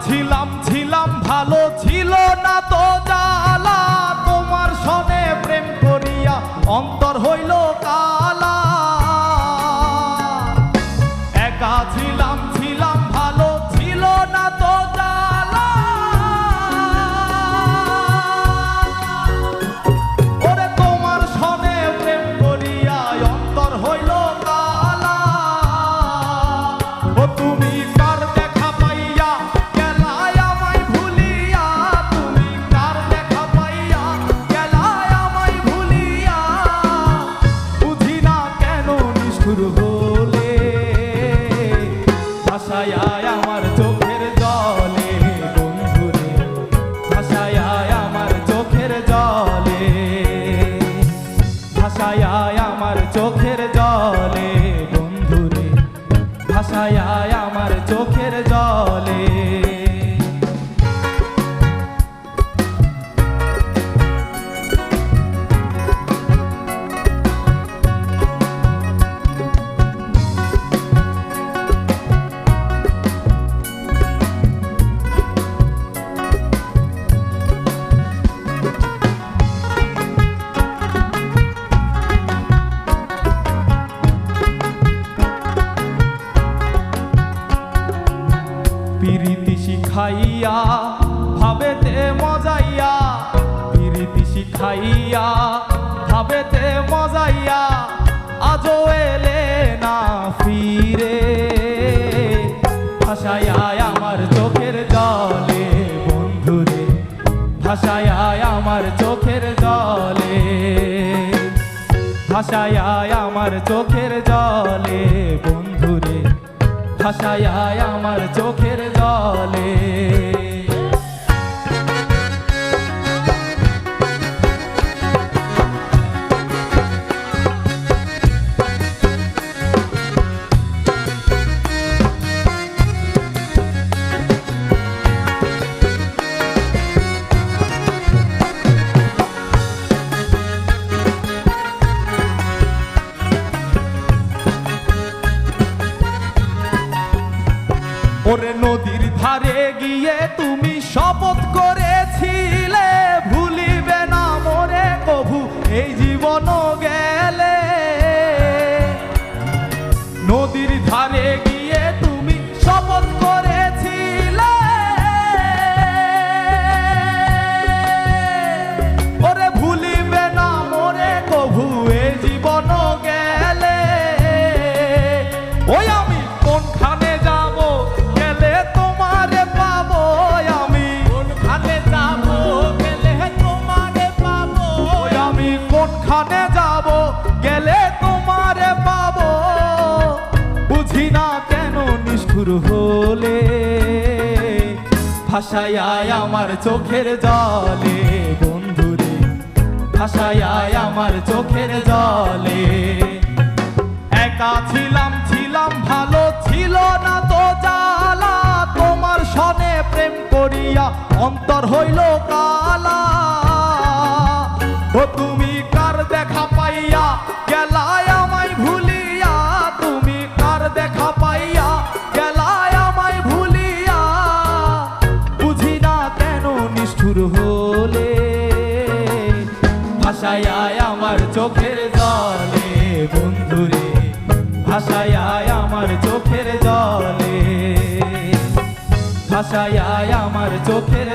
ছিলাম ছিলাম ভালো ছিল না তো জ্বালা, তোমার সনে প্রেম করিয়া অন্তর হইল কালা। একা ছিলাম ছিলাম ভালো ছিল না তো জ্বালা, ওরে তোমার সনে প্রেম করিয়া অন্তর হইল কালা। ও তুমি কার দেখা পাইয়া গেলায় আমায় ভুলিয়া, তুমি কার দেখা পাইয়া গেলায় আমায় ভুলিয়া, বুঝি না কেন নিষ্ঠুর হলে ভাষায় আমার চোখের জলে বন্ধুরে, ভাষায় আমার চোখের জলে, ভাষায় আমার চোখের জলে বন্ধুরে, ভাষায় আমার চোখের জলে। পিরিতি শিখাইয়া ভাবেতে মজাইয়া, পিরিতি শিখাইয়া ভাবেতে মজাইয়া, আজও এলে না ফিরে, ভাষায় আমার চোখের জলে বন্ধুরে, ভাষায় আমার চোখের জলে, ভাষায় আমার চোখের জলে বন্ধুরে, ভাষায় আমার চোখের জলে। ওরে নদীর ধারে গিয়ে তুমি শপথ করেছিলে, ভুলিবে না মোরে কভু এই জীবন গেলে। নদীর ধারে গিয়ে তুমি শপথ করেছিলে, ওরে ভুলিবে না মোরে কভু এই জীবন গেলে। ওই আমি কোনখানে যাব গেলে তোমারে পাবো, আমি কোনখানে যাব গেলে তোমারে পাবো, ওই আমি কোনখানে যাব গেলে তোমারে পাবো, বুঝি না কেন নিষ্ঠুর হলে ভাষায় আমার চোখের জলে বন্ধুরে, ভাষায় আমার চোখের জলে। একা ছিলাম ছিলাম ভালো ছিল না তো জ্বালা, তোমার সনে প্রেম করিয়া অন্তর হইল কালা। ও তুমি কার দেখা পাইয়া গেলায় আমায় ভুলিয়া, তুমি কার দেখা পাইয়া গেলায় আমায় ভুলিয়া, বুঝি না কেন নিষ্ঠুর হলে ভাষায় আমার চোখের জলে বন্ধুরে, ভাষায় আমার চোখের জলে, ভাষায় আমার চোখের